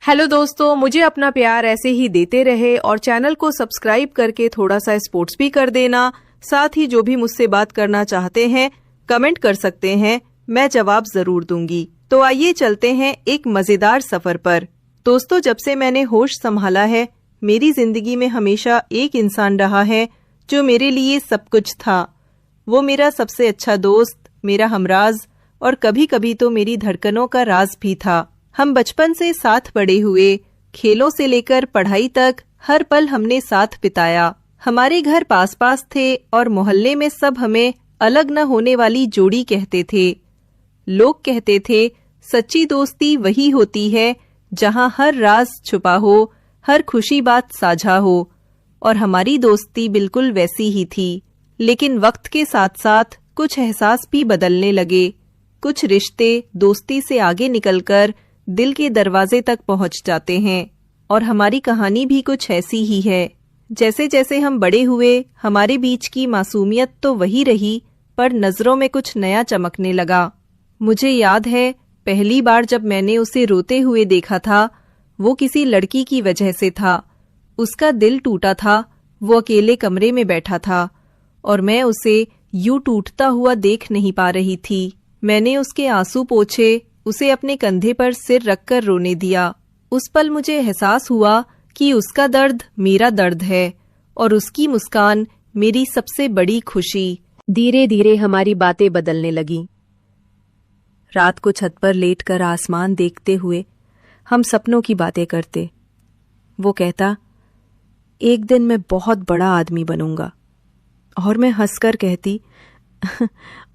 Hello दोस्तों, मुझे अपना प्यार ऐसे ही देते रहे और चैनल को सब्सक्राइब करके थोड़ा सा स्पोर्ट्स भी कर देना। साथ ही जो भी मुझसे बात करना चाहते हैं कमेंट कर सकते हैं, मैं जवाब जरूर दूंगी। तो आइए चलते हैं एक मजेदार सफर पर। दोस्तों, जब से मैंने होश संभाला है मेरी जिंदगी में हमेशा एक इंसान रहा है जो मेरे लिए सब कुछ था। वो मेरा सबसे अच्छा दोस्त, मेरा हमराज और कभी कभी तो मेरी धड़कनों का राज भी था। हम बचपन से साथ बड़े हुए, खेलों से लेकर पढ़ाई तक हर पल हमने साथ बिताया। हमारे घर पास पास थे और मोहल्ले में सब हमें अलग न होने वाली जोड़ी कहते थे। लोग कहते थे सच्ची दोस्ती वही होती है जहाँ हर राज छुपा हो, हर खुशी बात साझा हो, और हमारी दोस्ती बिल्कुल वैसी ही थी। लेकिन वक्त के साथ साथ कुछ एहसास भी बदलने लगे। कुछ रिश्ते दोस्ती से आगे निकलकर दिल के दरवाजे तक पहुंच जाते हैं और हमारी कहानी भी कुछ ऐसी ही है। जैसे जैसे हम बड़े हुए हमारे बीच की मासूमियत तो वही रही, पर नजरों में कुछ नया चमकने लगा। मुझे याद है पहली बार जब मैंने उसे रोते हुए देखा था, वो किसी लड़की की वजह से था। उसका दिल टूटा था, वो अकेले कमरे में बैठा था और मैं उसे यूं टूटता हुआ देख नहीं पा रही थी। मैंने उसके आंसू पोंछे, उसे अपने कंधे पर सिर रखकर रोने दिया। उस पल मुझे एहसास हुआ कि उसका दर्द मेरा दर्द है और उसकी मुस्कान मेरी सबसे बड़ी खुशी। धीरे धीरे हमारी बातें बदलने लगी। रात को छत पर लेटकर आसमान देखते हुए हम सपनों की बातें करते। वो कहता, एक दिन मैं बहुत बड़ा आदमी बनूंगा, और मैं हंसकर कहती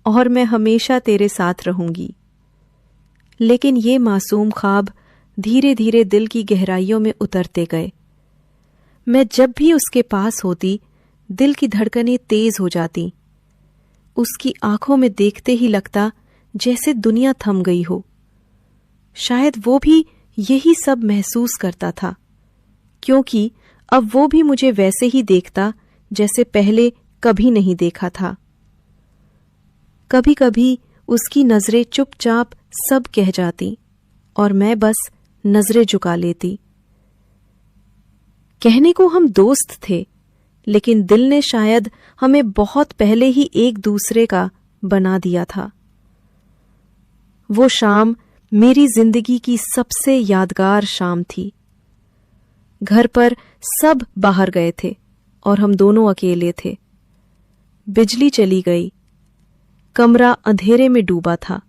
और मैं हमेशा तेरे साथ रहूंगी। लेकिन ये मासूम ख्वाब धीरे धीरे दिल की गहराइयों में उतरते गए। मैं जब भी उसके पास होती, दिल की धड़कनें तेज हो जाती। उसकी आंखों में देखते ही लगता जैसे दुनिया थम गई हो। शायद वो भी यही सब महसूस करता था, क्योंकि अब वो भी मुझे वैसे ही देखता जैसे पहले कभी नहीं देखा था। कभी कभी उसकी नजरें चुपचाप सब कह जाती और मैं बस नजरें झुका लेती। कहने को हम दोस्त थे, लेकिन दिल ने शायद हमें बहुत पहले ही एक दूसरे का बना दिया था। वो शाम मेरी जिंदगी की सबसे यादगार शाम थी। घर पर सब बाहर गए थे और हम दोनों अकेले थे। बिजली चली गई, कमरा अंधेरे में डूबा था।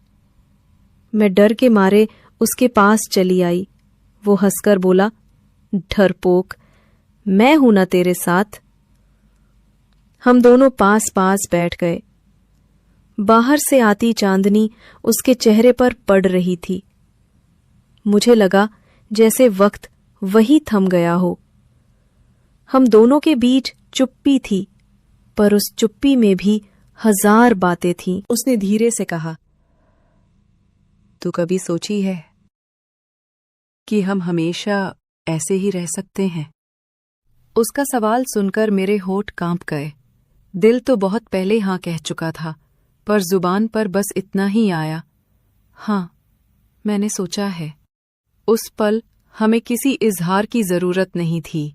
मैं डर के मारे उसके पास चली आई। वो हंसकर बोला, डरपोक, मैं हूं ना तेरे साथ। हम दोनों पास पास बैठ गए। बाहर से आती चांदनी उसके चेहरे पर पड़ रही थी। मुझे लगा जैसे वक्त वही थम गया हो। हम दोनों के बीच चुप्पी थी, पर उस चुप्पी में भी हजार बातें थीं। उसने धीरे से कहा, तू कभी सोची है कि हम हमेशा ऐसे ही रह सकते हैं? उसका सवाल सुनकर मेरे होंठ कांप गए। दिल तो बहुत पहले हाँ कह चुका था, पर जुबान पर बस इतना ही आया, हाँ, मैंने सोचा है। उस पल हमें किसी इजहार की जरूरत नहीं थी।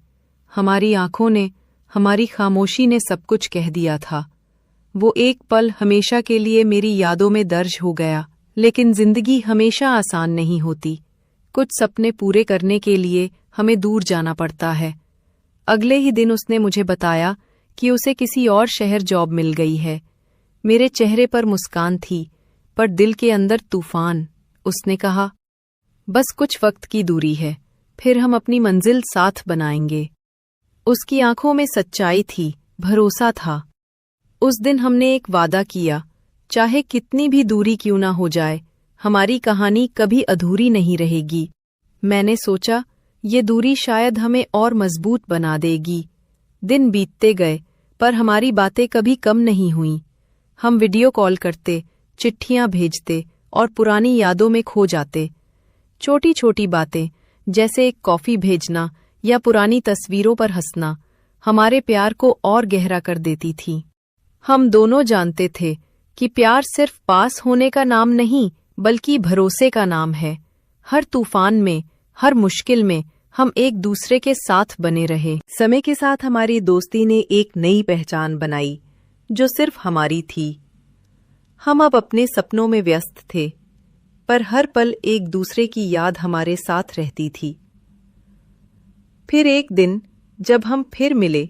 हमारी आंखों ने, हमारी खामोशी ने सब कुछ कह दिया था। वो एक पल हमेशा के लिए मेरी यादों में दर्ज हो गया। लेकिन जिंदगी हमेशा आसान नहीं होती। कुछ सपने पूरे करने के लिए हमें दूर जाना पड़ता है। अगले ही दिन उसने मुझे बताया कि उसे किसी और शहर जॉब मिल गई है। मेरे चेहरे पर मुस्कान थी, पर दिल के अंदर तूफान। उसने कहा, बस कुछ वक्त की दूरी है, फिर हम अपनी मंजिल साथ बनाएंगे। उसकी आंखों में सच्चाई थी, भरोसा था। उस दिन हमने एक वादा किया, चाहे कितनी भी दूरी क्यों ना हो जाए, हमारी कहानी कभी अधूरी नहीं रहेगी। मैंने सोचा ये दूरी शायद हमें और मजबूत बना देगी। दिन बीतते गए, पर हमारी बातें कभी कम नहीं हुईं। हम वीडियो कॉल करते, चिट्ठियां भेजते और पुरानी यादों में खो जाते। छोटी छोटी बातें, जैसे एक कॉफी भेजना या पुरानी तस्वीरों पर हंसना, हमारे प्यार को और गहरा कर देती थी। हम दोनों जानते थे कि प्यार सिर्फ पास होने का नाम नहीं, बल्कि भरोसे का नाम है। हर तूफान में, हर मुश्किल में हम एक दूसरे के साथ बने रहे। समय के साथ हमारी दोस्ती ने एक नई पहचान बनाई जो सिर्फ हमारी थी। हम अब अपने सपनों में व्यस्त थे, पर हर पल एक दूसरे की याद हमारे साथ रहती थी। फिर एक दिन जब हम फिर मिले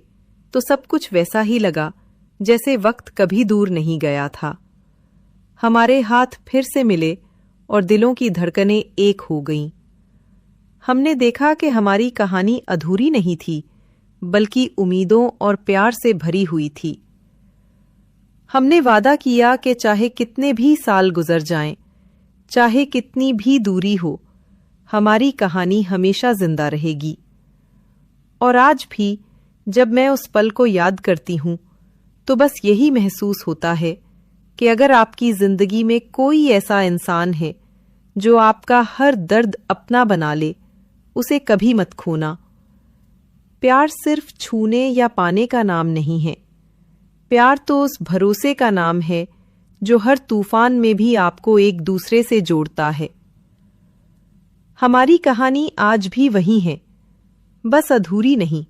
तो सब कुछ वैसा ही लगा जैसे वक्त कभी दूर नहीं गया था। हमारे हाथ फिर से मिले और दिलों की धड़कनें एक हो गईं। हमने देखा कि हमारी कहानी अधूरी नहीं थी, बल्कि उम्मीदों और प्यार से भरी हुई थी। हमने वादा किया कि चाहे कितने भी साल गुजर जाएं, चाहे कितनी भी दूरी हो, हमारी कहानी हमेशा जिंदा रहेगी। और आज भी जब मैं उस पल को याद करती हूं, तो बस यही महसूस होता है कि अगर आपकी जिंदगी में कोई ऐसा इंसान है जो आपका हर दर्द अपना बना ले, उसे कभी मत खोना। प्यार सिर्फ छूने या पाने का नाम नहीं है। प्यार तो उस भरोसे का नाम है जो हर तूफान में भी आपको एक दूसरे से जोड़ता है। हमारी कहानी आज भी वही है, बस अधूरी नहीं,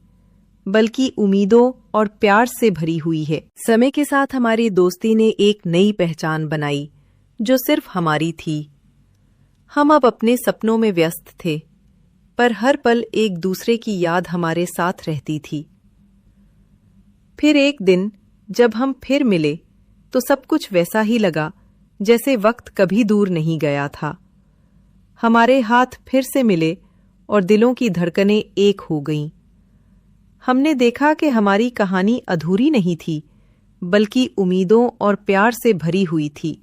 बल्कि उम्मीदों और प्यार से भरी हुई है। समय के साथ हमारी दोस्ती ने एक नई पहचान बनाई जो सिर्फ हमारी थी। हम अब अपने सपनों में व्यस्त थे, पर हर पल एक दूसरे की याद हमारे साथ रहती थी। फिर एक दिन जब हम फिर मिले तो सब कुछ वैसा ही लगा जैसे वक्त कभी दूर नहीं गया था। हमारे हाथ फिर से मिले और दिलों की धड़कनें एक हो गईं। हमने देखा कि हमारी कहानी अधूरी नहीं थी, बल्कि उम्मीदों और प्यार से भरी हुई थी।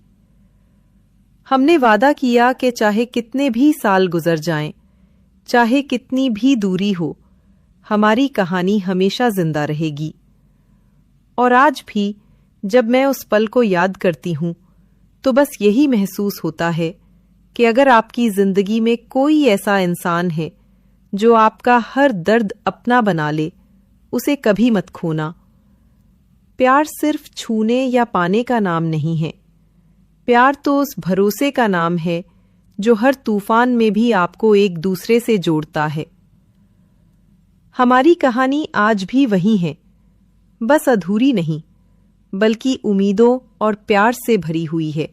हमने वादा किया कि चाहे कितने भी साल गुजर जाएं, चाहे कितनी भी दूरी हो, हमारी कहानी हमेशा जिंदा रहेगी। और आज भी जब मैं उस पल को याद करती हूं, तो बस यही महसूस होता है कि अगर आपकी जिंदगी में कोई ऐसा इंसान है जो आपका हर दर्द अपना बना ले, उसे कभी मत खोना। प्यार सिर्फ छूने या पाने का नाम नहीं है। प्यार तो उस भरोसे का नाम है जो हर तूफान में भी आपको एक दूसरे से जोड़ता है। हमारी कहानी आज भी वही है, बस अधूरी नहीं, बल्कि उम्मीदों और प्यार से भरी हुई है।